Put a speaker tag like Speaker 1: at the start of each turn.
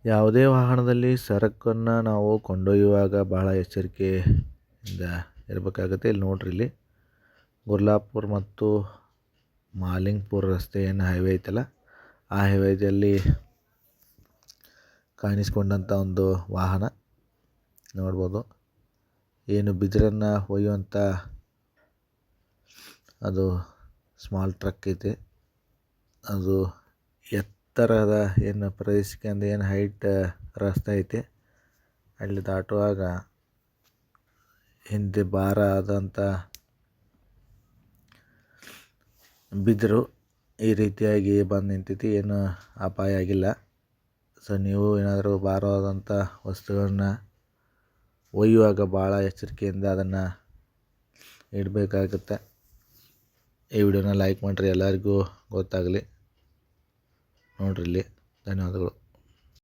Speaker 1: ಯಾವುದೇ ವಾಹನದಲ್ಲಿ ಸರಕನ್ನು ನಾವು ಕೊಂಡೊಯ್ಯುವಾಗ ಭಾಳ ಎಚ್ಚರಿಕೆಯಿಂದ ಇರಬೇಕಾಗುತ್ತೆ. ಇಲ್ಲಿ ನೋಡ್ರಿ, ಇಲ್ಲಿ ಗುರ್ಲಾಪುರ್ ಮತ್ತು ಮಾಲಿಂಗ್ಪುರ್ ರಸ್ತೆ ಏನು ಹೈವೇ ಐತಲ್ಲ, ಆ ಹೈವೇದಲ್ಲಿ ಕಾಣಿಸ್ಕೊಂಡಂಥ ಒಂದು ವಾಹನ ನೋಡ್ಬೋದು. ಏನು ಬಿದಿರನ್ನು ಒಯ್ಯುವಂಥ ಅದು ಸ್ಮಾಲ್ ಟ್ರಕ್ ಐತೆ. ಅದು ಎತ್ತರದ ಏನು ಪ್ರದೇಶಕ್ಕೆ ಅಂದ್ರೆ ಏನು ಹೈಟ್ ರಸ್ತೆ ಐತೆ, ಅಲ್ಲಿ ದಾಟುವಾಗ ಹಿಂದೆ ಭಾರ ಆದಂಥ ಬಿದಿರು ಈ ರೀತಿಯಾಗಿ ಬಂದು ನಿಂತೈತಿ. ಏನು ಅಪಾಯ ಆಗಿಲ್ಲ. ಸೊ ನೀವು ಏನಾದರೂ ಭಾರವಾದಂಥ ವಸ್ತುಗಳನ್ನ ಒಯ್ಯುವಾಗ ಭಾಳ ಎಚ್ಚರಿಕೆಯಿಂದ ಅದನ್ನು ಇಡಬೇಕಾಗುತ್ತೆ. ಈ ವಿಡಿಯೋನ ಲೈಕ್ ಮಾಡಿರಿ, ಎಲ್ಲರಿಗೂ ಗೊತ್ತಾಗಲಿ. ನೋಡ್ರಿ ಇಲ್ಲಿ. ಧನ್ಯವಾದಗಳು.